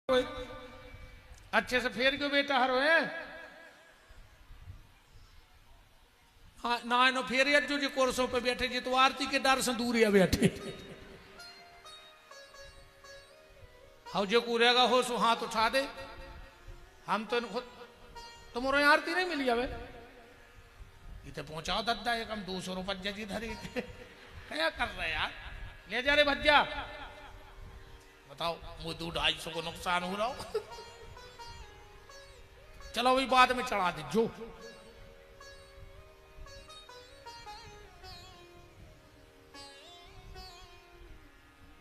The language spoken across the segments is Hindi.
अच्छे से फेर क्यों बेटा हर है हाँ ना नो फेर जो जी कोर्सों पे बैठे जी तो आरती के डर से दूर बैठे हाउ जो कूरेगा हो सो हाथ उठा दे हम तो खुद तुम्हारे आरती नहीं मिली अब इतने पहुंचाओ दद्दा एक हम 200 रुपये जी धरी क्या कर रहे यार ले जा रे भज्जा बताओ मुझे 200-250 को नुकसान हो रहा हो चलो वही बाद में चढ़ा दे जो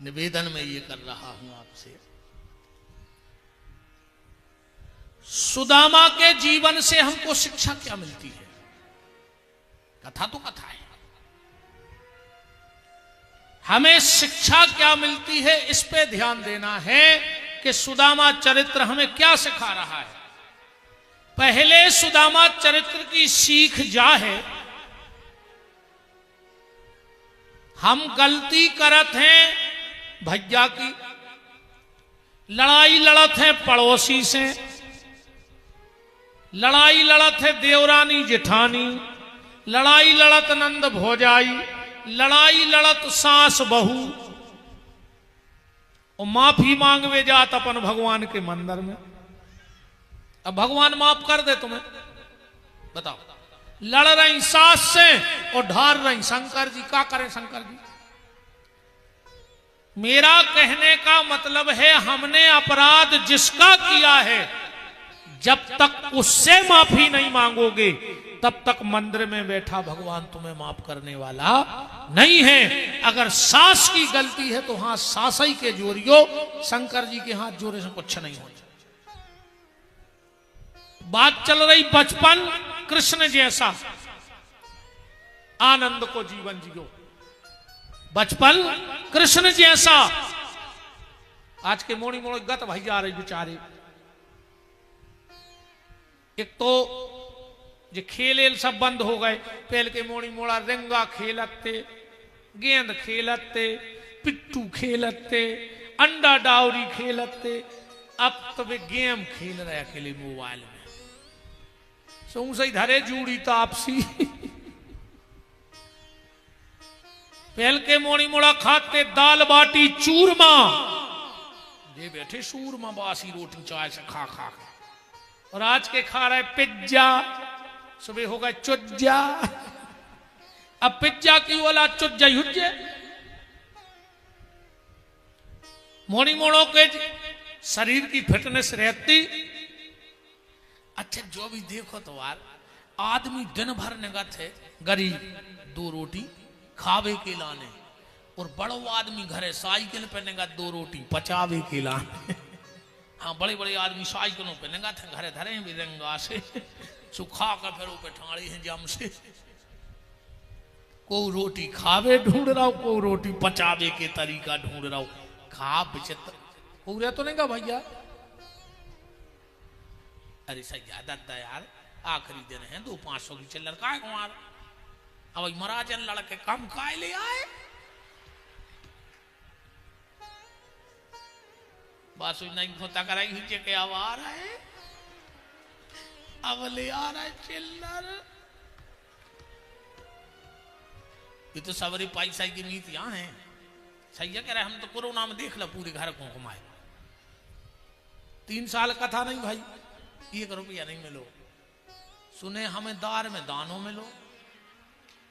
निवेदन में ये कर रहा हूं आपसे सुदामा के जीवन से हमको शिक्षा क्या मिलती है कथा तो कथा है हमें शिक्षा क्या मिलती है इस पे ध्यान देना है कि सुदामा चरित्र हमें क्या सिखा रहा है पहले सुदामा चरित्र की सीख जा है हम गलती करत हैं भैया की लड़ाई लड़त है पड़ोसी से लड़ाई लड़त है देवरानी जेठानी लड़ाई लड़त नंद भोजाई लड़ाई लड़त सास बहू और माफी मांगवे जात अपन भगवान के मंदिर में अब भगवान माफ कर दे तुम्हें बताओ लड़ रही सास से और ढार रही शंकर जी क्या करें शंकर जी मेरा कहने का मतलब है हमने अपराध जिसका किया है जब तक उससे माफी नहीं मांगोगे तब तक मंदिर में बैठा भगवान तुम्हें माफ करने वाला नहीं है अगर सास की गलती है तो हाँ सासई के जोरियो शंकर जी के हाथ जोड़े से कुछ नहीं हो बात चल रही बचपन कृष्ण जैसा आनंद को जीवन जियो बचपन कृष्ण जैसा आज के मोड़ी मोड़ी गत भाई जा रही बेचारे एक तो जो खेल सब बंद हो गए पहले के मोड़ी मोड़ा रंगा खेलते गेंद खेलते पिट्टू खेलते अंडा डावरी खेलते अब तो वे गेम खेल रहे अकेले मोबाइल में सो सही धरे जूड़ी तापसी पहल के मोड़ी मोड़ा खाते दाल बाटी चूरमा ये बैठे सूरमा बासी रोटी चाय से खा खा और आज के खा रहे पिज्जा सुबह होगा चुज्जा अब पिज्जा की वाला चुज्जा युज्जे मोड़ी मोड़ों के शरीर की फिटनेस रहती अच्छा जो भी देखो तो यार आदमी दिन भर निगत है गरीब 2 रोटी खावे के लाने और बड़ो आदमी घरे साइकिल पे निगत 2 रोटी पचावे के लाने हाँ बड़े बड़े आदमी साइकिलों पे निगत है घरे धरे भी रंगा से सुखा कर फिर ऊपर ठाड़ी है जम से को रोटी खावे ढूंढ रहा हूं को रोटी पचावे के तरीका ढूंढ रहा हूं खा विचित्र पूरा तो नहीं का भैया अरे सही ज्यादा यार आखिरी दिन है 200-500 की चिल्लर का कुमार अब महाराजन लड़के कम काय ले आए बस नहीं होता कराई हुई के अब आ रहा है अब ले आ रहा है चिल्लर ये तो सबरी पैसा की नीतियां हैं सही है कह रहे हम तो कोरोना में देख लो पूरे घर को घुमाए 3 साल कथा नहीं भाई 1 रुपया नहीं मिलो सुने हमें दार में दानों मिलो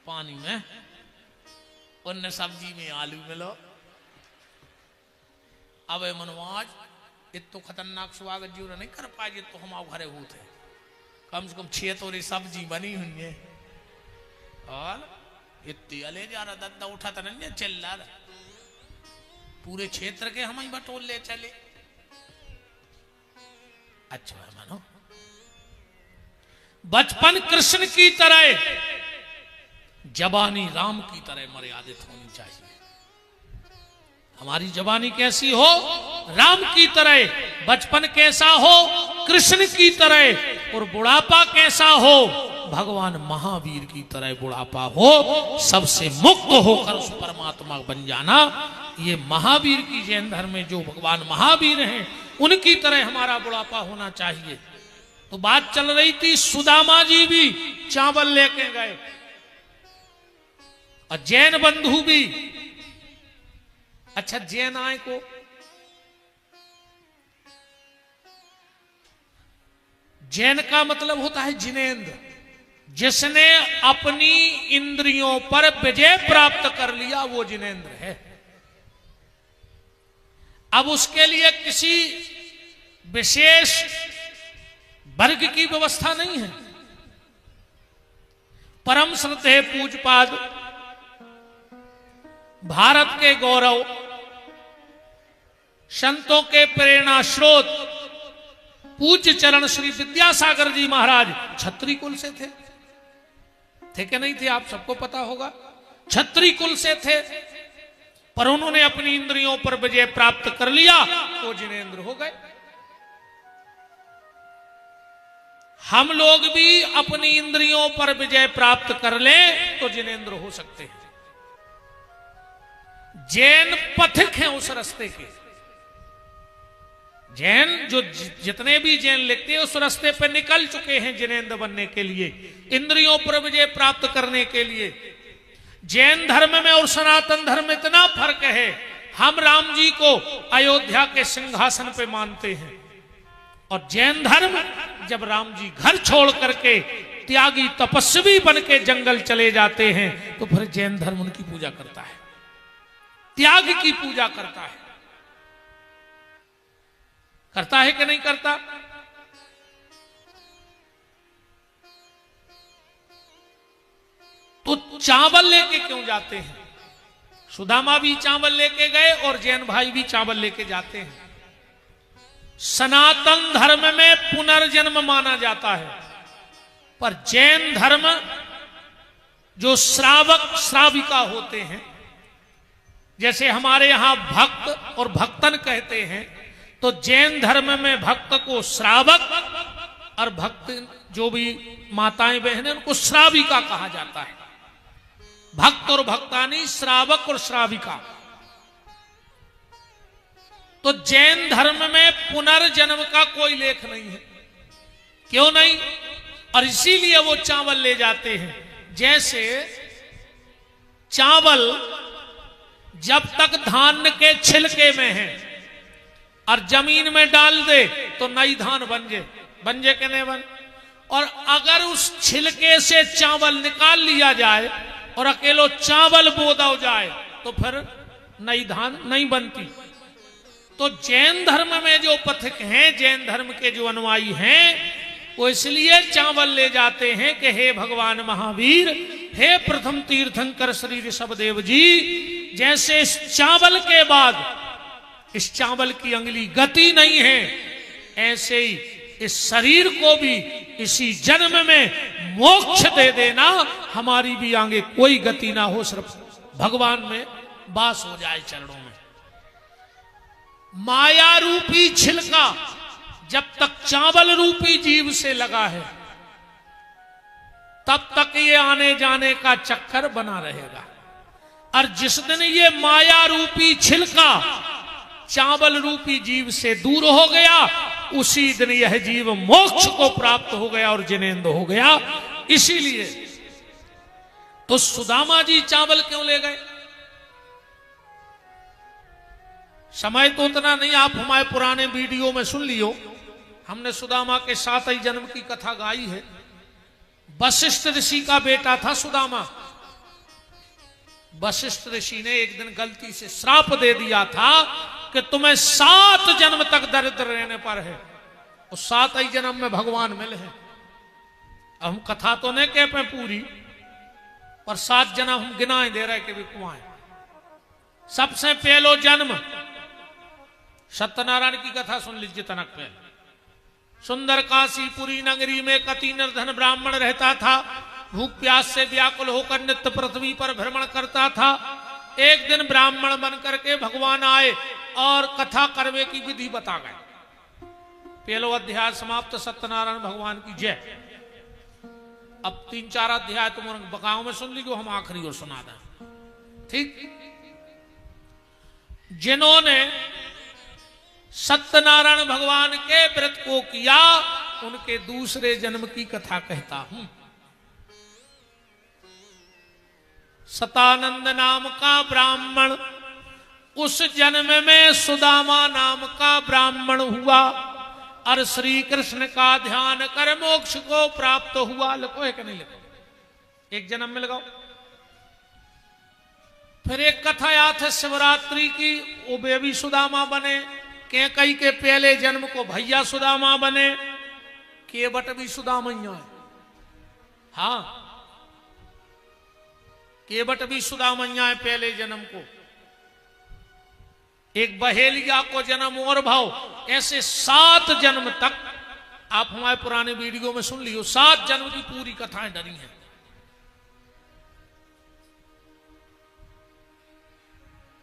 पानी में उन सब्जी में आलू मिलो अब मनवाज इतो खतरनाक स्वागत जी नहीं कर पाए तो हम घरे होते कम से कम 6 तोरी सब्जी बनी हुई है और इतनी अले जा रहा दद्दा उठा तो नहीं चिल्ला पूरे क्षेत्र के हम ही बटोल ले चले अच्छा है मानो बचपन कृष्ण की तरह जबानी राम की तरह मर्यादित होनी चाहिए हमारी जबानी कैसी हो राम की तरह बचपन कैसा हो कृष्ण की तरह और बुढ़ापा कैसा हो भगवान महावीर की तरह बुढ़ापा हो सबसे मुक्त होकर उस परमात्मा बन जाना ये महावीर की जैन धर्म में जो भगवान महावीर हैं उनकी तरह हमारा बुढ़ापा होना चाहिए। तो बात चल रही थी, सुदामा जी भी चावल लेके गए और जैन बंधु भी। अच्छा, जैन आय को जैन का मतलब होता है जिनेंद्र, जिसने अपनी इंद्रियों पर विजय प्राप्त कर लिया वो जिनेंद्र है। अब उसके लिए किसी विशेष वर्ग की व्यवस्था नहीं है। परम श्रद्धेय पूज्यपाद भारत के गौरव, संतों के प्रेरणा स्रोत पूज्य चरण श्री विद्यासागर जी महाराज क्षत्रिय कुल से थे कि नहीं थे? आप सबको पता होगा, क्षत्रिय कुल से थे, पर उन्होंने अपनी इंद्रियों पर विजय प्राप्त कर लिया तो जिनेंद्र हो गए। हम लोग भी अपनी इंद्रियों पर विजय प्राप्त कर लें तो जिनेंद्र हो सकते हैं। जैन पथिक हैं उस रास्ते के। जैन जो जितने भी जैन लिखते हैं उस रास्ते पर निकल चुके हैं जिनेंद्र बनने के लिए, इंद्रियों पर विजय प्राप्त करने के लिए। जैन धर्म में और सनातन धर्म में इतना फर्क है, हम राम जी को अयोध्या के सिंहासन पे मानते हैं, और जैन धर्म जब राम जी घर छोड़ करके त्यागी तपस्वी बन के जंगल चले जाते हैं तो फिर जैन धर्म उनकी पूजा करता है, त्याग की पूजा करता है। करता है कि नहीं करता? तो चावल लेके क्यों जाते हैं? सुदामा भी चावल लेके गए और जैन भाई भी चावल लेके जाते हैं। सनातन धर्म में पुनर्जन्म माना जाता है, पर जैन धर्म जो श्रावक श्राविका होते हैं, जैसे हमारे यहां भक्त और भक्तन कहते हैं, तो जैन धर्म में भक्त को श्रावक और भक्त जो भी माताएं बहनें उनको श्राविका कहा जाता है। भक्त और भक्तानी, श्रावक और श्राविका। तो जैन धर्म में पुनर्जन्म का कोई लेख नहीं है। क्यों नहीं? और इसीलिए वो चावल ले जाते हैं। जैसे चावल जब तक धान के छिलके में है और जमीन में डाल दे तो नई धान बन जे के नहीं बन। और अगर उस छिलके से चावल निकाल लिया जाए और अकेलो चावल बोदा जाए तो फिर नई धान नहीं बनती। तो जैन धर्म में जो पथिक हैं, जैन धर्म के जो अनुयायी हैं, वो इसलिए चावल ले जाते हैं कि हे भगवान महावीर, हे प्रथम तीर्थंकर श्री ऋषभदेव जी, जैसे इस चावल के बाद इस चावल की अगली गति नहीं है, ऐसे ही इस शरीर को भी इसी जन्म में मोक्ष दे देना, हमारी भी आगे कोई गति ना हो, सिर्फ भगवान में वास हो जाए चरणों में। माया रूपी छिलका जब तक चावल रूपी जीव से लगा है तब तक ये आने जाने का चक्कर बना रहेगा। और जिस दिन ये माया रूपी छिलका चावल रूपी जीव से दूर हो गया, उसी दिन यह जीव मोक्ष को प्राप्त हो गया और जिनेंद्र हो गया। इसीलिए तो सुदामा जी चावल क्यों ले गए? समय तो उतना नहीं, आप हमारे पुराने वीडियो में सुन लियो, हमने सुदामा के 7 जन्म की कथा गाई है। वशिष्ठ ऋषि का बेटा था सुदामा। वशिष्ठ ऋषि ने एक दिन गलती से श्राप दे दिया था कि तुम्हें 7 जन्म तक दरिद्र रहने पर है, और 7 जन्म में भगवान मिले हैं। अब हम कथा तो नहीं कह पे पूरी, पर 7 जन्म हम गिनाए दे रहे कि भी कुआं। सबसे पहलो जन्म सत्यनारायण की कथा सुन लीजिए। तनक पे सुंदर काशीपुरी नगरी में कति निर्धन ब्राह्मण रहता था। भूख प्यास से व्याकुल होकर नित्य पृथ्वी पर भ्रमण करता था। एक दिन ब्राह्मण बन करके भगवान आए और कथा करवे की विधि बता गए। पहलो अध्याय समाप्त। सत्यनारायण भगवान की जय। अब 3-4 अध्याय तुम बकाओं में सुन लीजिए, हम आखिरी और सुना दें। ठीक? जिन्होंने सत्यनारायण भगवान के व्रत को किया, उनके दूसरे जन्म की कथा कहता हूं। सतानंद नाम का ब्राह्मण, उस जन्म में सुदामा नाम का ब्राह्मण हुआ और श्री कृष्ण का ध्यान कर मोक्ष को प्राप्त हुआ। लिखो है कि नहीं लिखो? एक जन्म में लगाओ। फिर एक कथा याद है शिवरात्रि की, वो बेबी सुदामा बने। कैकई के पहले जन्म को भैया सुदामा बने। केवट भी सुदामैया है। हाँ, केवट भी सुदामैया है पहले जन्म को। एक बहेलिया को जन्म और भाव। ऐसे 7 जन्म तक आप हमारे पुराने वीडियो में सुन लियो। 7 जन्म की पूरी कथाएं डरी हैं।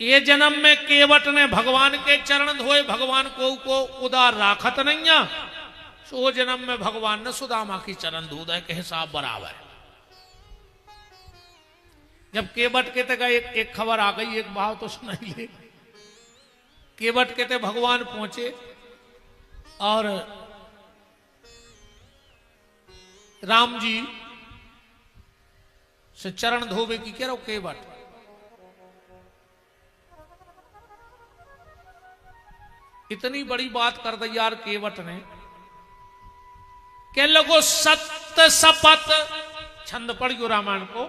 ये जन्म में केवट ने भगवान के चरण धोए, भगवान को उदार राखत नहीं। सो जन्म में भगवान ने सुदामा की चरण धोए के हिसाब बराबर। जब केवट के तक एक खबर आ गई, एक भाव तो सुनाई ले। केवट कहते भगवान पहुंचे और राम जी से चरण धोवे की कह रहा केवट। इतनी बड़ी बात कर दी यार केवट ने। कह लगो सत्य सपत, छंद पढ़ियो रामायण को,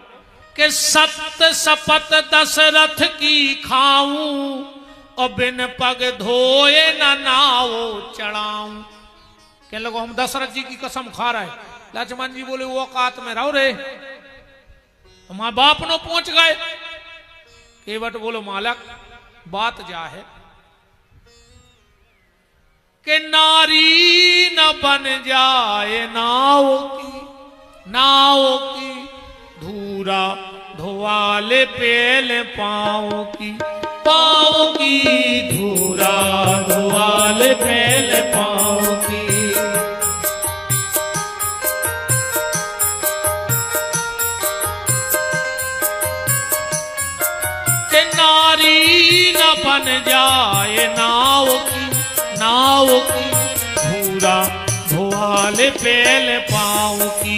के सत्य सपत दशरथ की खाऊं और बिन पग धोए न नाव चढ़ाऊं। कह लगो हम दशरथ जी की कसम खा रहे। लक्ष्मण जी बोले वो औकात में रहो रे, हमारे बाप नो पहुंच गए। केवट बोलो मालक बात जा है कि नारी न बन जाए नाव की धूरा धोवाले पेले पाँव की धूरा धोवाले पेले पाँव की। कि नारी न बन जाए नाव की धूरा धोवाले पेले पाँव की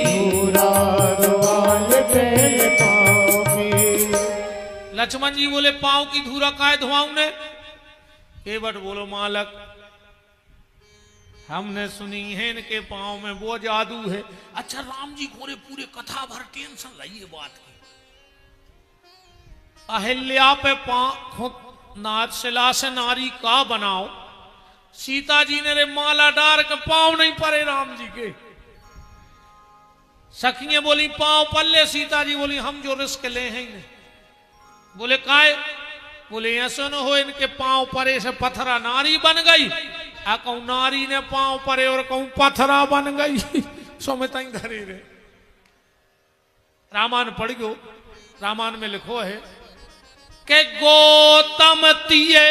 धूरा धोवाले पेले पाँव की। लक्ष्मण जी बोले पाँव की धूरा काहे धोआऊं ने? केवट बोलो मालक हमने सुनी है इनके पाँव में वो जादू है। अच्छा राम जी गोरे पूरे कथा भर टेंशन रही है बात की। अहिल्या पे नाथ शिला से नारी का बनाओ। सीता जी ने रे माला डार के पांव नहीं पड़े राम जी के। सखियां बोली पांव पल्ले। सीता जी बोली हम जो रिस्क ले हैं नहीं। बोले काहे? बोले ऐसा न हो इनके पांव परे से पत्थरा नारी बन गई। आ कहूं नारी ने पांव परे और कहूं पत्थरा बन गई। सो में तई धरी रे। रामायण पढ़ गयो। रामायण में लिखो है के गोतम तिये,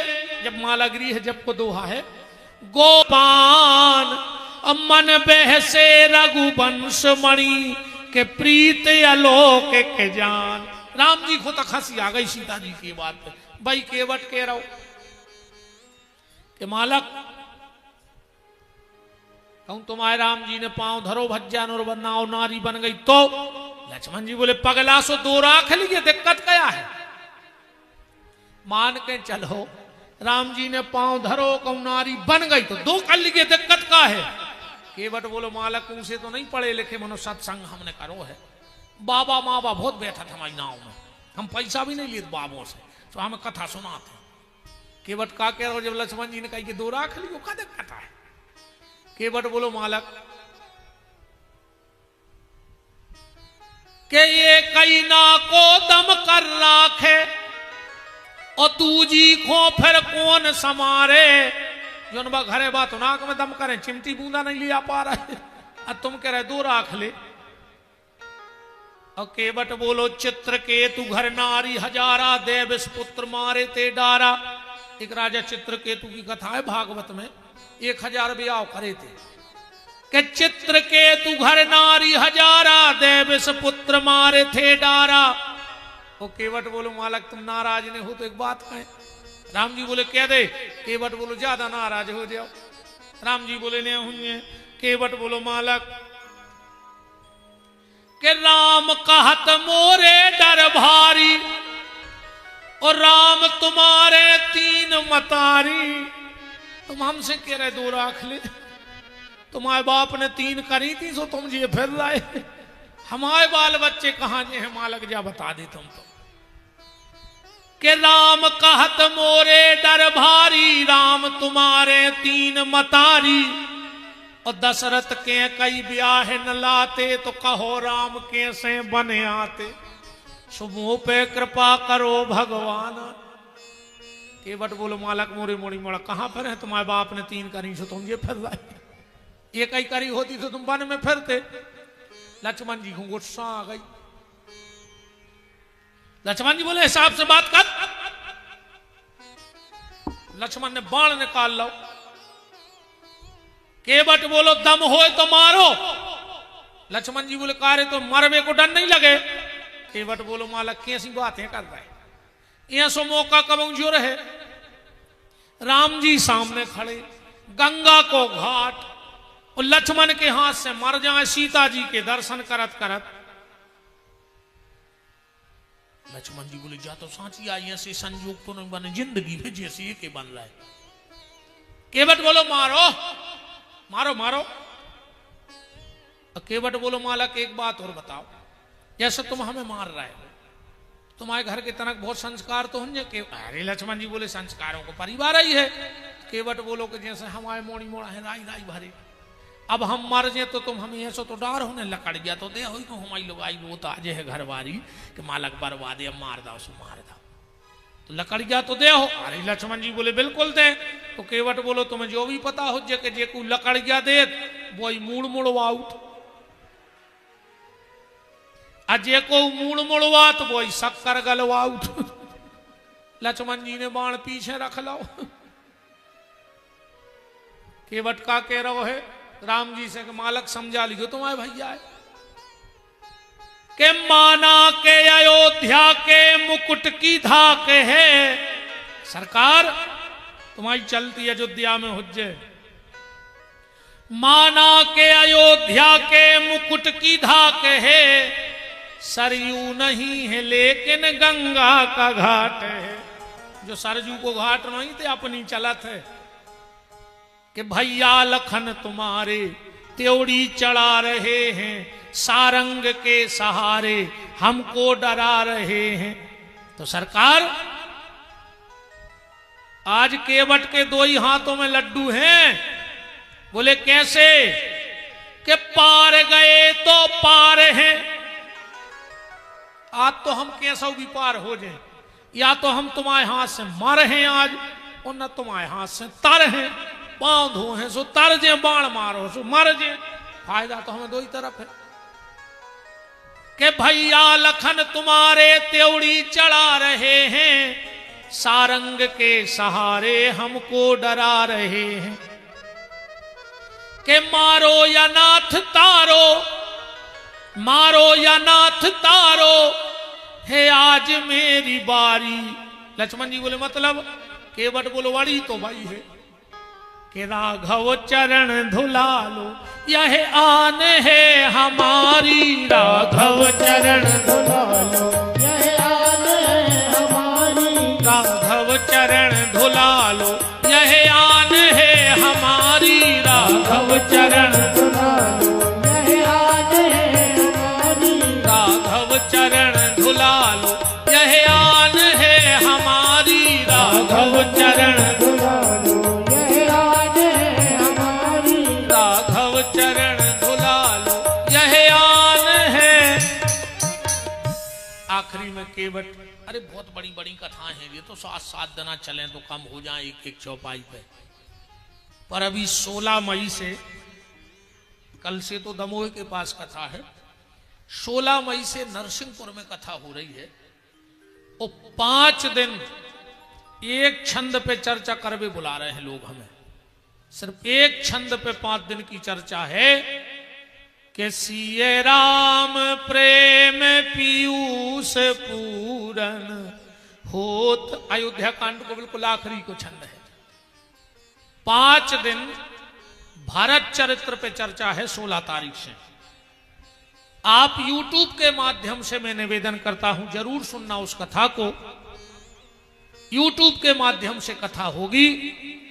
जब मालागिरी है जब को दोहा है, गोपान मन बहसे रघुवंश मणि के प्रीत आलोक के जान। राम जी को तक हंसी आ गई सीता जी की बात पे। भाई केवट कह रहा कि मालक कहूं तुम्हारे राम जी ने पांव धरो भज्जान और बनाओ नारी बन गई तो? लक्ष्मण जी बोले पगला सो दो राख लिए दिक्कत क्या है? मान के चलो राम जी ने पांव धरो कहूं नारी बन गई तो 2 कर लिए दिक्कत का है? केवट बोलो मालक उनसे तो नहीं पढ़े लिखे मनो सत्संग हमने करो है। बाबा माँ बाप बहुत बैठा था हमारी नाव में, हम पैसा भी नहीं लिए बाबों से, तो हमें कथा सुनाते। केवट का कह रहा जब लक्ष्मण जी ने कही कि 2 राख लियो का दिक्कत है? केवट बोलो मालक के ये कई ना को दम कर राखे और दूजी को फिर कौन समारे। जो घरे बात नाक में दम करें चिमटी बूंदा नहीं लिया पा रहे और तुम कह रहे 2 राख ले। और केवट बोलो चित्र के तू घर नारी हजारा देव इस पुत्र मारे ते डारा। एक राजा चित्रकेतु की कथा है भागवत में। 1000 ब्याह करे थे कि चित्र के तू घर नारी हजारा देव इस पुत्र मारे थे डारा। वो केवट बोलो मालक तुम नाराज नहीं हो तो एक बात कहें। राम जी बोले कह दे। केवट बोलो ज्यादा नाराज हो जाओ। राम जी बोले नहीं हुए। केवट बोलो मालक के राम कहत मोरे डर भारी और राम तुम्हारे तीन मतारी। तुम हमसे कह रहे दो राख ले, तुम्हारे बाप ने तीन करी थी सो तुम जी फिर रहे, हमारे बाल बच्चे कहाँ जे हैं मालक जा बता दे तुम तो। के राम कहत मोरे डर भारी राम तुम्हारे तीन मतारी और दशरथ के कई ब्याह न लाते तो कहो राम कैसे बने आते सुमो पे कृपा करो भगवान। केवट बोलो मालक मोरे मोड़ी मोड़ा कहाँ पर है, तुम्हारे बाप ने तीन करी सो तुम ये फिर रहे, एक ही करी होती तो तुम वन में फिरते। लक्ष्मण जी को गुस्सा आ गई। लक्ष्मण जी बोले हिसाब से बात कर। लक्ष्मण ने बाण निकाल लो। केवट बोलो दम होए तो मारो। लक्ष्मण जी बोले कारे तो मरवे को डर नहीं लगे। केवट बोलो मालक कैसी बातें कर रहे हैं, यह सो मौका कब जो रहे। राम जी सामने खड़े, गंगा को घाट और लक्ष्मण के हाथ से मर जाए सीता जी के दर्शन करत करत। लक्ष्मण जी बोले जा तो सांची आई ऐसे संयोग तो नहीं बने जिंदगी में जैसे ये के बन रहा है। केवट बोलो मारो मारो मारो। केवट बोलो मालक एक बात और बताओ, जैसे तुम हमें मार रहे हो, तुम्हारे घर के तनक बहुत संस्कार तो होंगे। अरे लक्ष्मण जी बोले संस्कारों को परिवार ही है। केवट बोलो कि जैसे हमारे मोड़ी मोड़ा है राई राई भरे, अब हम मर जाए तो तुम हमें ऐसा तो डार होने लकड़ गया तो दे हो तो हमारी लोग आई वो तो आज है घर वारी कि मालक बर्बाद है मार दो सो मार दो तो लकड़ गया तो दे हो। अरे लक्ष्मण जी बोले बिल्कुल दे। तो केवट बोलो तुम्हें जो भी पता हो जे के जे को लकड़ गया दे वो मूड़ मुड़वाउट, अजय को मूड़ मुड़वा तो वो शक्कर गलवाउट। लक्ष्मण जी ने बाण पीछे रख लो। केवट का कह रहो है राम जी से मालक समझा लिखो तुम्हारे भैया है के माना के अयोध्या के मुकुट की धाक है। सरकार तुम्हारी चलती अयोध्या में हुज्जे, माना के अयोध्या के मुकुट की धाक है। सरयू नहीं है लेकिन गंगा का घाट है। जो सरजू को घाट नहीं थे अपनी चलत है कि भैया लखन तुम्हारे त्योड़ी चढ़ा रहे हैं, सारंग के सहारे हमको डरा रहे हैं। तो सरकार आज केवट के दो ही हाथों में लड्डू हैं। बोले कैसे कि पार गए तो पार हैं, आज तो हम कैसा भी पार हो जाए, या तो हम तुम्हारे हाथ से मर हैं आज और न तुम्हारे हाथ से तर हैं। पांव धो हैं सो तर जे, बाण मारो सो मर जे, फायदा तो हमें दो ही तरफ है। कि भैया लखन तुम्हारे त्योड़ी चढ़ा रहे हैं, सारंग के सहारे हमको डरा रहे हैं। कि मारो या नाथ तारो, मारो या नाथ तारो है आज मेरी बारी। लक्ष्मण जी बोले मतलब, केवट बोलो वाड़ी तो भाई है कि राघव चरण धुला लो यह आन है हमारी। राघव चरण धुला लो यह आन है हमारी। राघव चरण धुला लो यह आन है हमारी। राघव चरण धुला लो यह आन है हमारी। राघव चरण धुला लो यह आन है हमारी। राघव चरण धुला लो चरण धुला लो यह आन है। आखिरी में केवट, अरे बहुत बड़ी बड़ी कथाएं हैं ये तो 7-7 दिन चलें तो कम हो जाए एक एक चौपाई पे। पर अभी 16 मई से, कल से तो दमोह के पास कथा है, 16 मई से नरसिंहपुर में कथा हो रही है। वो 5 दिन एक छंद पे चर्चा करवे बुला रहे हैं लोग हमें। सिर्फ एक छंद पे 5 दिन की चर्चा है कि सिए राम प्रेम पीयूष पूरन होत। अयोध्या कांड को बिल्कुल आखिरी को छंद है। 5 दिन भारत चरित्र पे चर्चा है 16 तारीख से। आप YouTube के माध्यम से मैं निवेदन करता हूं जरूर सुनना उस कथा को। YouTube के माध्यम से कथा होगी।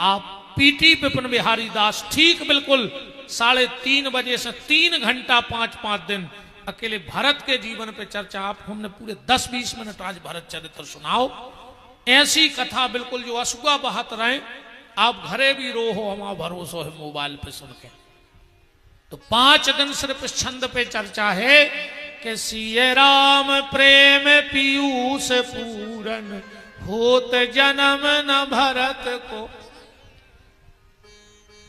आप पीटी विपिन बिहारी दास ठीक बिल्कुल 3:30 बजे से 3 घंटा 5-5 दिन अकेले भारत के जीवन पे चर्चा। आप हमने पूरे 10-20 मिनट आज भारत चरित्र सुनाओ। ऐसी कथा बिल्कुल जो असुआ बहत रहे। आप घरे भी रो हो हमारा भरोसा है मोबाइल पे सुन के। तो 5 दिन सिर्फ इस छंद पे चर्चा है कि सिय राम प्रेम पीयूष पूरन होत जन्म न भरत को।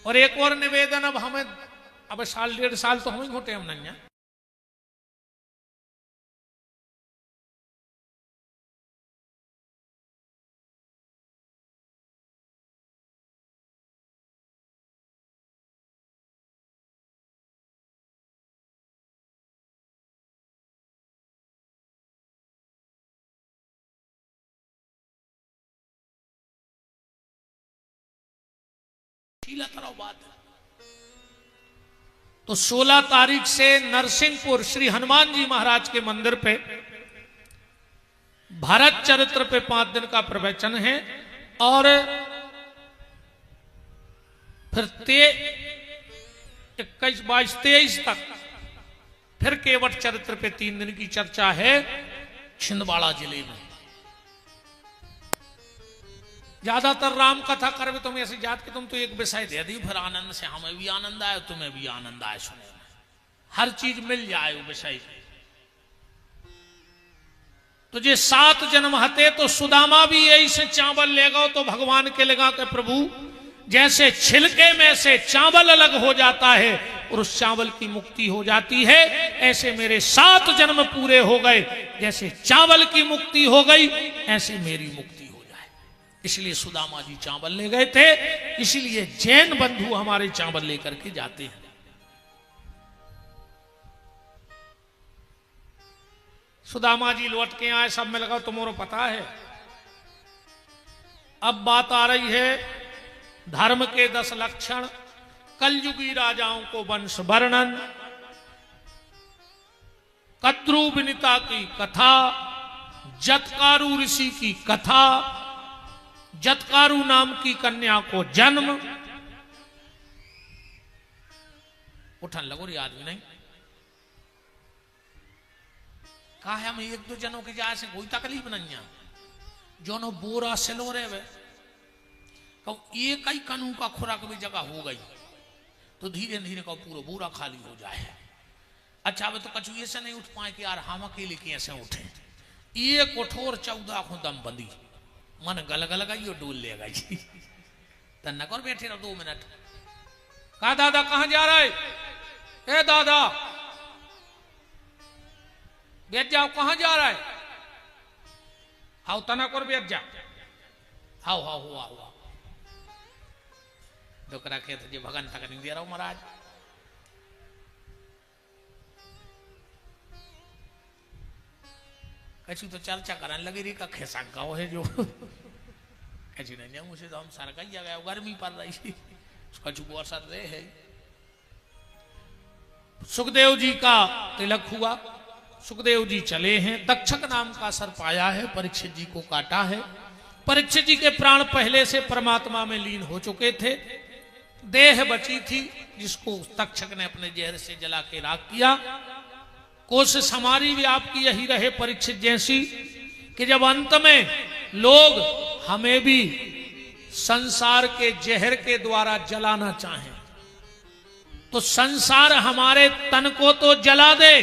और एक और निवेदन, अब हमें अब 1.5 साल तो हमें घोटे हम नहीं। बात है। तो 16 तारीख से नरसिंहपुर श्री हनुमान जी महाराज के मंदिर पे भारत चरित्र पे 5 दिन का प्रवचन है। और फिर 21, 22, 23 तक फिर केवट चरित्र पे 3 दिन की चर्चा है छिंदवाड़ा जिले में। ज्यादातर राम कथा करवे तुम ऐसे याद कि तुम तो एक विषय दे दी फिर आनंद से हमें भी आनंद आए तुम्हें भी आनंद आए सुने में। हर चीज मिल जाए वो विषय। तो जे 7 जन्म हते तो सुदामा भी यही से चावल लेगा तो भगवान के लगा के प्रभु जैसे छिलके में से चावल अलग हो जाता है और उस चावल की मुक्ति हो जाती है, ऐसे मेरे 7 जन्म पूरे हो गए। जैसे चावल की मुक्ति हो गई ऐसे मेरी मुक्ति। इसलिए सुदामा जी चावल ले गए थे। इसलिए जैन बंधु हमारे चावल लेकर के जाते हैं। सुदामा जी लौट के आए, सब में लगा तुम्हारा पता है। अब बात आ रही है धर्म के 10 लक्षण, कलयुगी राजाओं को वंश वर्णन, कद्रु विनीता की कथा, जतकारु ऋषि की कथा, जतकारु नाम की कन्या को जन्म। उठन लगो रे आदमी नहीं कहा है। हम 1-2 जनों के जाए से कोई तकलीफ नहीं है। जोनो बोरा सिलो रे वे एक ही कानून का खुराक भी जगह हो गई तो धीरे धीरे का पूरा बोरा खाली हो जाए। अच्छा अब तो कछु ऐसे नहीं उठ पाए कि यार हम अकेले कैसे उठे। ये कठोर 14 को दम बंदी मन गल गई डोल ले गई। तन्ना कर बैठे रहो 2 मिनट। कहा दादा कहां जा रहा है? ए दादा बैठ जाओ। कहां जा रहा है? हाउ तना कर बैठ जा। हाउ हाउ हुआ हुआ डोकरा खेत जी भगन तक नहीं दे रहा हूं महाराज। कछु तो चर्चा करने लगे रे का खेसंका है जो कछु नहीं मुझे तो हम सारा कही गया गर्मी पड़ रही थी कछु वर्षा रहे है। सुखदेव जी का तिलक हुआ। सुखदेव जी चले हैं। तक्षक नाम का सर्प आया है, परीक्षित जी को काटा है। परीक्षित जी के प्राण पहले से परमात्मा में लीन हो चुके थे। देह बची थी जिसको तक्षक ने अपने जहर से जला के राख किया। कोशिश हमारी भी आपकी यही रहे परीक्षित जैसी कि जब अंत में लोग हमें भी संसार के जहर के द्वारा जलाना चाहें तो संसार हमारे तन को तो जला दे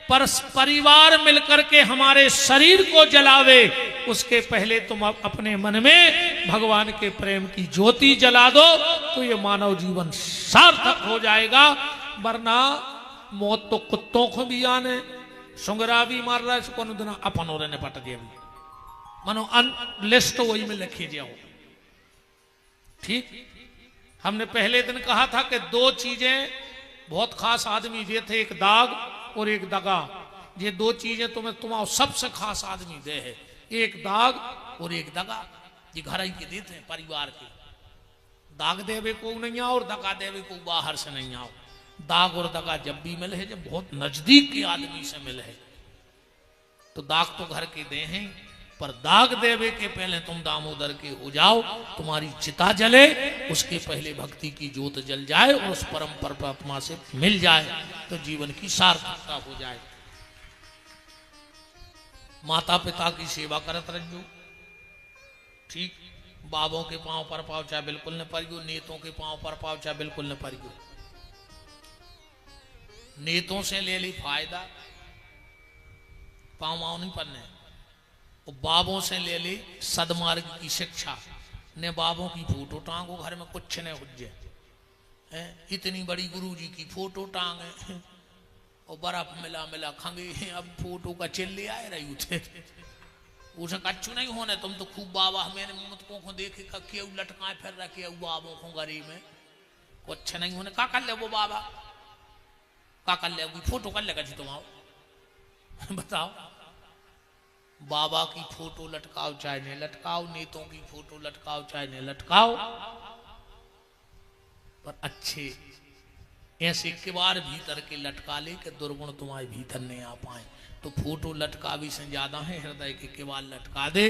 पर परिवार मिलकर के हमारे शरीर को जलावे उसके पहले तुम अपने मन में भगवान के प्रेम की ज्योति जला दो तो ये मानव जीवन सार्थक हो जाएगा। वरना मौत तो कुत्तों को भी आने सुंगरा भी मार रहा है सुकन दिन अपन और ने पट दिया मनो लिस्ट वही में लिखी जाओ। ठीक हमने पहले दिन कहा था कि 2 चीजें बहुत खास आदमी ये थे, एक दाग और एक दगा। ये 2 चीजें तुम्हें तुम्हारा सबसे खास आदमी दे है। एक दाग और एक दगा, ये घर ही के देते हैं परिवार के। दाग देवे को नहीं आओ और दगा देवे को बाहर से नहीं आओ। दाग और दगा जब भी मिले है, जब बहुत नजदीक के आदमी से मिले है, तो दाग तो घर के दे हैं, पर दाग देवे के पहले तुम दामोदर के हो जाओ, तुम्हारी चिता जले, उसके पहले भक्ति की ज्योत जल जाए और उस परम परमात्मा से मिल जाए, तो जीवन की सार्थकता हो जाए। माता पिता की सेवा करत रहो, ठीक। बाबों के पांव पर पाव चाहे बिल्कुल न परियो, नेतों के पांव पर पाव चाहे बिल्कुल न परियो। नेतों से ले ली फायदा, पांव माव नहीं पड़ने। और बाबों से ले ली सदमार्ग की शिक्षा, ने बाबों की फोटो टांगो घर में, कुछ न हुज्जे। इतनी बड़ी गुरु जी की फोटो टांगे और बर्फ मिला मिला खंगे, अब फोटो का चिल्ले आए रही थे, उसे कच्चू नहीं होने। तुम तो खूब बाबा मैंने मुतकों को देखे क्यों लटकाए फिर रखे बाबों को गरीब में, कुछ नहीं होने। का कर ले वो बाबा, का कर ले फोटो कर लेगा जी तुम आओ बताओ। बाबा की फोटो लटकाओ चाहे नहीं लटकाओ, नेतों की फोटो लटकाओ चाहे नहीं लटकाओ, पर अच्छे ऐसे किवाड़ भीतर के लटका ले कि दुर्गुण तुम्हारे भीतर नहीं आ पाए। तो फोटो लटका भी से ज्यादा है, हृदय के किवाड़ लटका दे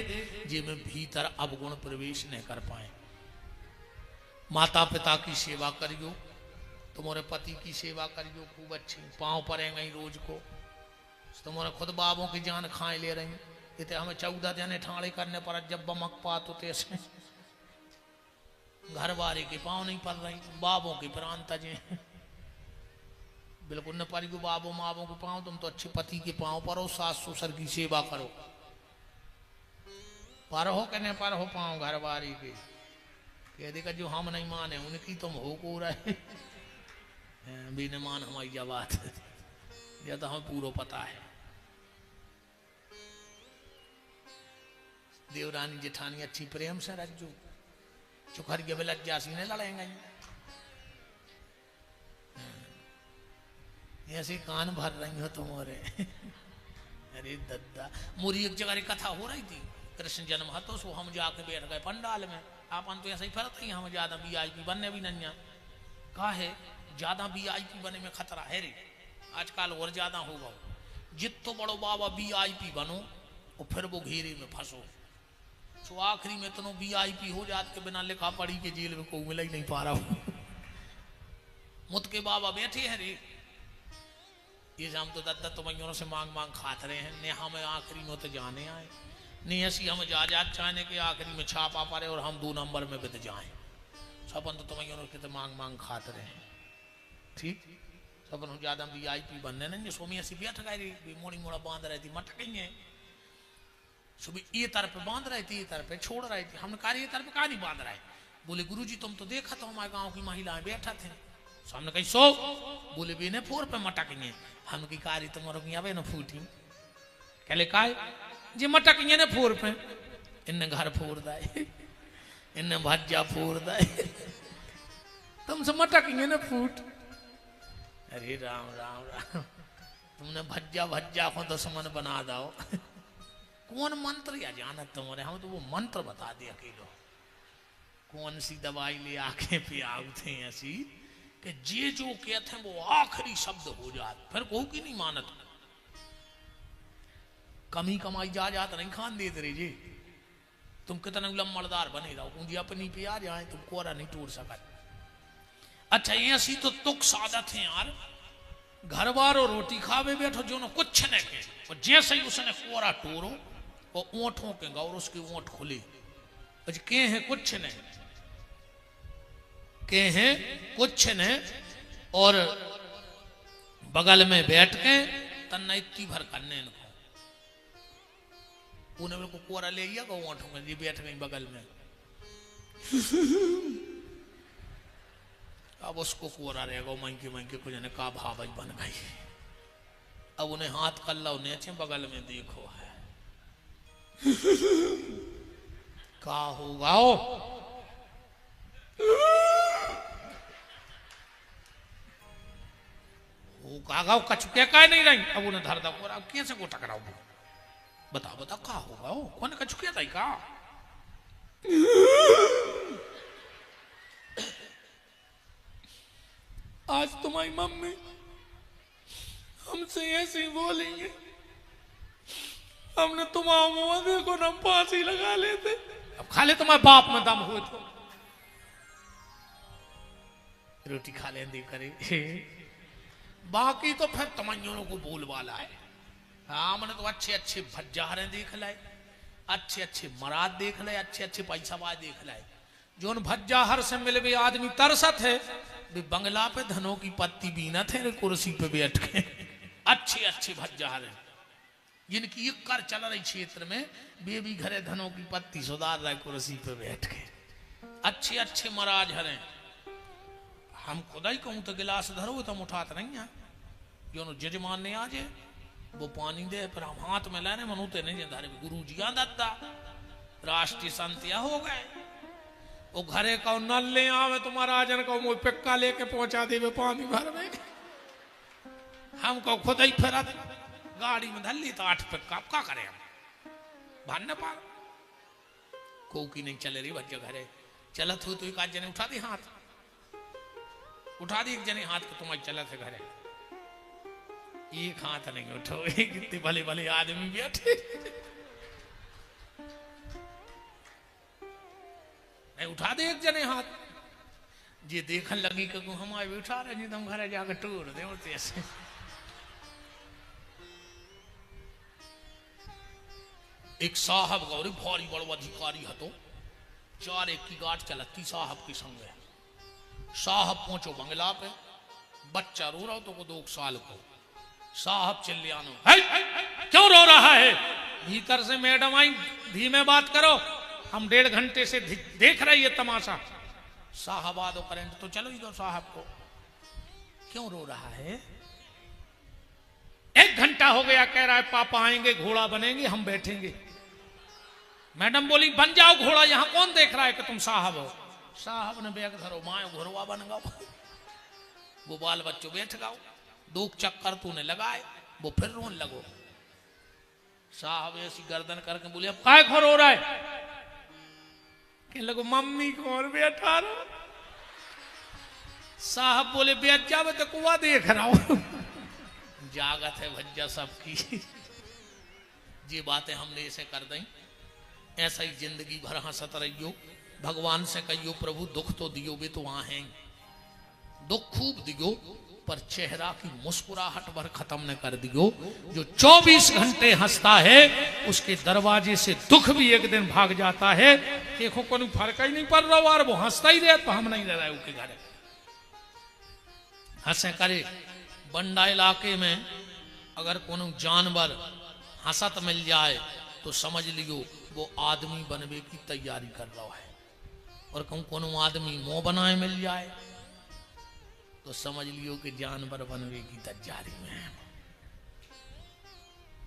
जिनमें भीतर अवगुण प्रवेश नहीं कर पाए। माता पिता की सेवा करियो, तुम्हारे पति की सेवा करियो खूब अच्छी, पांव पड़ेंगे रोज को। तुम्हारे खुद बाबों की जान खाए ले रही, इतने हमें 14 जने ठाणे करने पर जब बमक पात होते ऐसे घर वाले के पांव नहीं पड़ रही, बाबों के प्राण तजे बिल्कुल न पारी को। बाबों मावों के पांव, तुम तो अच्छे पति के पांव परो, सास ससुर की सेवा करो, पर हो कहने पर हो पांव घर वाली के कह देगा जो हम नहीं माने उनकी तुम हो को रहे भी न मान हमारी क्या बात है, यह तो हमें पूरा पता है। देवरानी जेठानी अच्छी प्रेम से रखो, चुखर के लज्जा सी ने लड़ेंगे, ऐसे कान भर रही हो तुम्हारे अरे दद्दा, मोरी एक जगह कथा हो रही थी, कृष्ण जन्म है तो सो हम जाके बैठ गए पंडाल में। आपन तो ऐसे ही फर्क ही, हम ज्यादा वीआईपी बनने भी नहीं कहा है, ज्यादा वीआईपी बने में खतरा है रे, आजकल और ज्यादा होगा। जितो बड़ो बाबा वीआईपी बनो और फिर वो घेरे में फंसो, तो आखिरी में तुम वीआईपी हो जाते के बिना लिखा पढ़ी के जेल में कोई मिल ही नहीं पा रहा हूं। मुत के बाबा बैठे हैं रे, ये हम तो दत्ता तुम्हें से मांग मांग खाते रहे हैं, ने हमें आखिरी में तो जाने आए, नहीं ऐसी हम जायदाद चाहने के आखिरी में छापा पड़े और हम 2 नंबर में बित जाएं। सपन तो तुम्हें के तो मांग मांग खाते रहे हैं, ठीक। सपन ज्यादा वीआईपी बनने नहीं, सोमी ऐसी बैठ गई मोड़ी मोड़ा बांध रही थी, मटकेंगे सुबह ये तरफ बांध रही थी, ये तरफ छोड़ रही थी। हमने कहा ये तरफ कहा नहीं बांध रहा है, बोले गुरुजी तुम तो देखा तो हमारे गांव की महिलाएं बैठा थे, सामने कही सो, बोले भी ने फोर पे मटकेंगे। हम की कारी तुम्हारे की आवे न फूटी, कहले काय जी मटकेंगे ने फोर पे, इन्ने घर फोड़ दाए, इन्ने भज्जा फोड़ दाए, तुमसे मटकेंगे ने फूट। अरे राम राम राम, तुमने भज्जा भज्जा को दुश्मन बना दाओ। कौन मंत्र या जानत तुम्हारे, हम तो वो मंत्र बता दे अकेलो, कौन सी दवाई ले आके पियाऊ थे ऐसी कि जे जो कहते हैं वो आखिरी शब्द हो जात, फिर को की नहीं मानत। कमी कमाई जा जात नहीं खान दे रहे जी, तुम कितने लम्बड़दार बने रहो, पूंजी अपनी पे आ जाए तुम कोरा नहीं टूट सकत। अच्छा ऐसी तो तुक सादत है यार, घर बार और रोटी खावे बैठो जो न कुछ न के, और जैसे ही उसने कोरा टोरो और ऊँटों के गौर उसकी ऊँट खुली, के हैं कुछ नहीं, के हैं कुछ ने, और बगल में बैठ के तन्ना इतनी भर करने इनको, उन्हें मेरे को कोरा ले लिया गौ ऊँटों में, ये बैठ गई बगल में। अब उसको कोरा रहेगा मंकी मंकी कुछ ने का भावज बन गई। अब उन्हें हाथ कर लो नीचे बगल में देखो है का होगा वो कागा कछु क्या नहीं रही। अब उन्हें धर दो, अब कैसे को टकराओ, बताओ बताओ का होगा वो कौन का चुकिया था का आज तुम्हारी मम्मी हमसे ऐसे ही बोलेंगे हमने तुम्हारा मुंह देखो ना फांसी लगा लेते अब खा ले तुम्हारे बाप में दम हो तो रोटी खा ले दे करे बाकी तो फिर तमंजों को बोल वाला है हाँ मैंने तो अच्छे अच्छे भज्जारे देख लाए अच्छे अच्छे मराद देख लाए अच्छे अच्छे पैसाबाज देख लाए जो उन भज्जाहर से मिले भी आदमी तरसत है वे बंगला पे धनों की पत्ती बीनत है कुर्सी पे बैठ के अच्छे अच्छे भज्जाहर हैं जिनकी एक कर चल रही क्षेत्र में वे भी घरे धनों की पत्ती सुधार रहे कुर्सी पे बैठ के अच्छे अच्छे मराज हरे हम खुदा ही कहूं तो गिलास धरो तो हम उठाते नहीं है जो जजमान ने आज वो पानी दे पर हम हाथ में लाने मनूते नहीं धरे गुरु जी दत्ता राष्ट्रीय संतिया हो गए वो घरे का नल ले आवे तुम्हारा आजन को मुझे पिक्का लेके पहुंचा दे पानी भर में हमको खुद ही फिर गाड़ी में धल ली तो 8 पिक्का क्या करें हम भान न पा को की नहीं चले रही बच्चे घरे चलत हो तो एक आज जने उठा दी हाथ उठा दी एक जने हाथ को तुम्हारे चलत है घरे एक हाथ नहीं उठो कितने भले भले आदमी बैठे नहीं उठा दे एक जने हाथ जे देखन लगी कि हम आए उठा रहे नहीं तो हम घरे जाकर टूर दे ऐसे एक साहब गौरी भारी बड़ो अधिकारी हतो 4 एक की गाठ चलती साहब के संग साहब पहुंचो बंगला पे बच्चा रो रहा तो को 2 साल को साहब चिल्लियानो क्यों रो रहा है भीतर से मैडम आई धीमे बात करो हम 1.5 घंटे से देख रहे ये तमाशा साहब आ दो करेंट तो चलो इधर साहब को क्यों रो रहा है 1 घंटा हो गया कह रहा है पापा आएंगे घोड़ा बनेंगे हम बैठेंगे मैडम बोली बन जाओ घोड़ा यहां कौन देख रहा है कि तुम साहब हो साहब ने बैग धरो माए घोड़वा बन गो वो बाल बच्चों बैठ गाओ 2 चक्कर तूने लगाए वो फिर रोन लगो साहब ऐसी गर्दन करके बोले अब काय खो रो रहा है कहने लगो मम्मी को और बैठा रहा साहब बोले बैठ जावे तो कुआ देख रहा हूं जागत है भज्जा सबकी ये बातें हमने ऐसे कर दी ऐसा ही जिंदगी भर हंसत रहियो भगवान से कहियो प्रभु दुख तो दियो भी तो वहां हैं दुख खूब दियो पर चेहरा की मुस्कुराहट भर खत्म न कर दियो जो 24 घंटे हंसता है उसके दरवाजे से दुख भी एक दिन भाग जाता है देखो कोई फर्क ही नहीं पड़ रहा और वो हंसता ही रहे तो हम नहीं रह रहे उसके घर हंसे करे बंडा इलाके में अगर कोनो जानवर हंसत मिल जाए तो समझ लियो वो आदमी बनने की तैयारी कर रहा है और कहूं कोनो आदमी मुंह बनाए मिल जाए तो समझ लियो कि जानवर बनने की तैयारी में है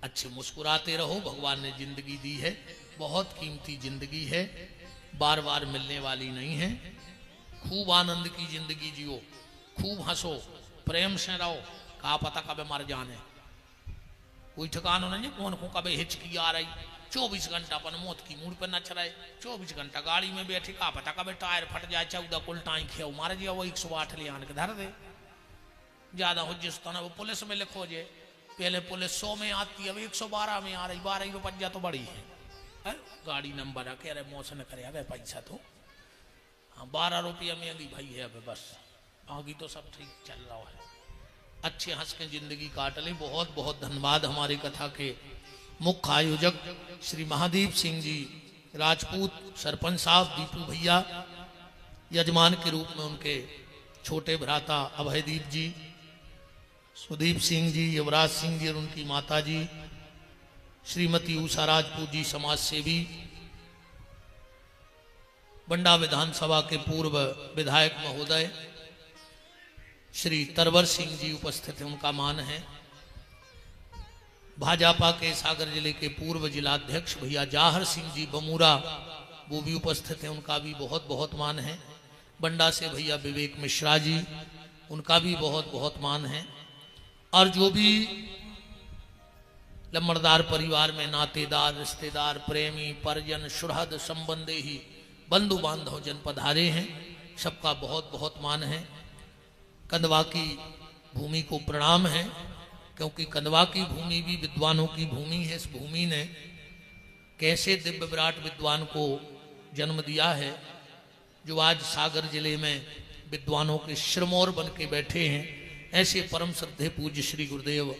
अच्छे मुस्कुराते रहो भगवान ने जिंदगी दी है बहुत कीमती जिंदगी है बार बार मिलने वाली नहीं है खूब आनंद की जिंदगी जियो खूब हंसो प्रेम से रहो का पता कब मर जाने कोई ठिकाना नहीं कौन को कभी हिचकी आ रही 24 घंटा अपन मौत की मूड पर नच रहे 24 घंटा गाड़ी में बैठे का पता कभी टायर फट जाए 14 उल्टाई खेव मार दिया वो 108 ले आन के धर दे ज्यादा हो जिस तरह वो पुलिस में लिखो जे पहले पुलिस 100 में आती है अब 112 में आ रही 12 रुपया तो बड़ी है गाड़ी नंबर कह रहे मौसम करे अबे पैसा तो हाँ 12 रुपया में अभी भाई है अबे बस आगे तो सब ठीक चल रहा है अच्छे हंस के जिंदगी काट लें बहुत बहुत धन्यवाद हमारी कथा के मुख्य आयोजक श्री महादेव सिंह जी राजपूत सरपंच साहब दीपू भैया यजमान के रूप में उनके छोटे भ्राता अभयदीप जी सुदीप सिंह जी युवराज सिंह जी और उनकी माता जी श्रीमती उषा राजपूत जी समाज सेवी बंडा विधानसभा के पूर्व विधायक महोदय श्री तरवर सिंह जी उपस्थित हैं उनका मान है भाजपा के सागर जिले के पूर्व जिलाध्यक्ष भैया जाहर सिंह जी बमूरा वो भी उपस्थित हैं उनका भी बहुत बहुत मान है बंडा से भैया विवेक मिश्रा जी उनका भी बहुत बहुत मान है और जो भी लम्बरदार परिवार में नातेदार रिश्तेदार प्रेमी परिजन सुहृद संबंधी ही बंधु बांधव जन पधारे हैं, सबका बहुत बहुत मान है। कंदवा की भूमि को प्रणाम है, क्योंकि कंदवा की भूमि भी विद्वानों की भूमि है। इस भूमि ने कैसे दिव्य विराट विद्वान को जन्म दिया है, जो आज सागर जिले में विद्वानों के सिरमौर बन के बैठे हैं। ऐसे परम श्रद्धेय पूज्य श्री गुरुदेव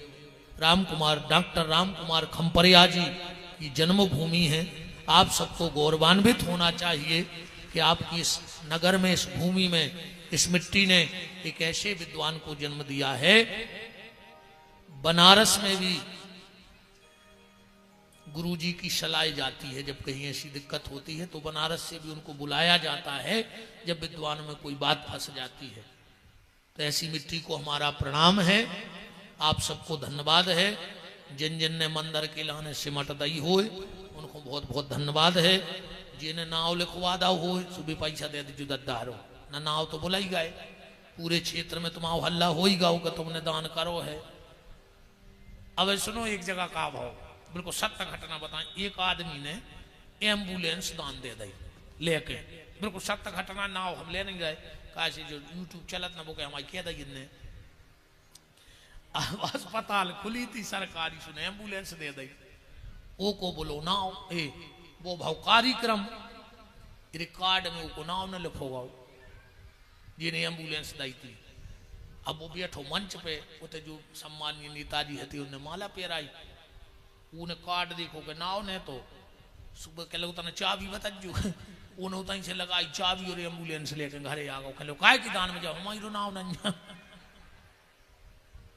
डॉक्टर राम कुमार खम्परिया जी की जन्मभूमि है। आप सबको गौरवान्वित होना चाहिए कि आपकी इस नगर में, इस भूमि में, इस मिट्टी ने एक ऐसे विद्वान को जन्म दिया है। बनारस में भी गुरुजी की सलाह जाती है, जब कहीं ऐसी दिक्कत होती है तो बनारस से भी उनको बुलाया जाता है, जब विद्वान में कोई बात फंस जाती है। तो ऐसी मिट्टी को हमारा प्रणाम है। आप सबको धन्यवाद है। जिन जिन ने मंदिर के लाने सिमट दई हो, उनको बहुत बहुत धन्यवाद है। जिन्हें नाव लिखवा दा हो, सुबह पैसा दे दीजिए दद्दारो ना, नाव तो बुलाई गए। पूरे क्षेत्र में तुम्हारा हल्ला हो ही गाओ कि तुमने दान करो है। अब सुनो, एक जगह का भाव बिल्कुल सत्य घटना बताएं। एक आदमी ने एम्बुलेंस दान दे दी लेके, बिल्कुल सत्य घटना, नाव हम ले नहीं गए, कहा जो यूट्यूब चलत ना वो कह हमारी कह दी ने अस्पताल खुली थी सरकारी, सुने एम्बुलेंस दे दी। वो को बोलो नाव ए वो भाव कार्यक्रम रिकॉर्ड में वो नाव न लिखोगा जिन्हें एम्बुलेंस दी थी। अब वो बैठो मंच पे, उते जो सम्मानीय नेताजी हती उन्हें माला पेराई, उन्हें कार्ड देखो के नाव ने तो सुबह कह लो तने चाबी बताजू उन्हें उतनी से लगाई चाबी और एम्बुलेंस लेके घरे आ गो। कह काय की दान में जाओ हमारी रो नाव नहीं।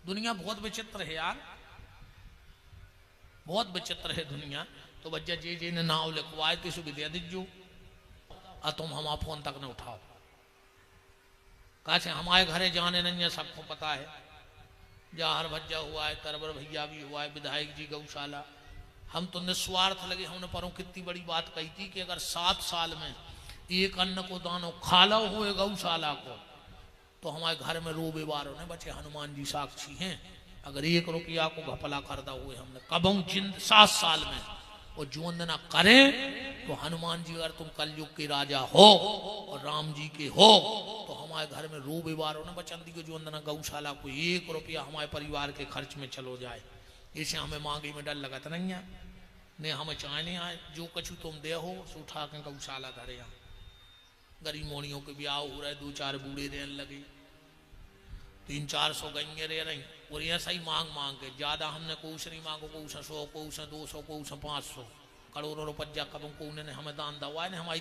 दुनिया बहुत विचित्र है यार, बहुत विचित्र है दुनिया। तो बच्चा जे जे ने नाव लिखवाए थे सुबह दे दीजो, और तुम हमारा फोन तक न उठाओ। कहा हमारे घरे जाने नहीं है, सबको पता है। जहर भज्जा हुआ है, तरवर भैया भी हुआ है, विधायक जी गौशाला। हम तो निस्वार्थ लगे, हमने परों कितनी बड़ी बात कही थी कि अगर 7 साल में एक अन्न को दानो खाला हुए गौशाला को, तो हमारे घर में रोबे बारों ने बचे, हनुमान जी साक्षी हैं। अगर 1 रुपया को घपला करदा हुए हमने कबों जिंद 7 साल में और जो वंदना करें, तो हनुमान जी अगर तुम कलयुग के राजा हो और राम जी के हो, तो हमारे घर में रोबे बारों ने बचन दी जो वंदना गौशाला को 1 रुपया हमारे परिवार के खर्च में चलो जाए। इसे हमें मांगे में डर लगता नहीं है, ने हमें चाहे नहीं आए, जो कछु तुम दे हो सो उठा के गौशाला धरे। यहाँ गरीब मोड़ियों के ब्याह हो रहे, 2-4 बूढ़े रहने लगे, 300-400 गंगे रह रही, और ऐसा ही मांग मांग के ज्यादा हमने कुछ नहीं मांगो, कुछ 100, कुछ 200, कुछ 500 करोड़ों रुपया कब को उन्होंने हमें दान दवा ने हमारी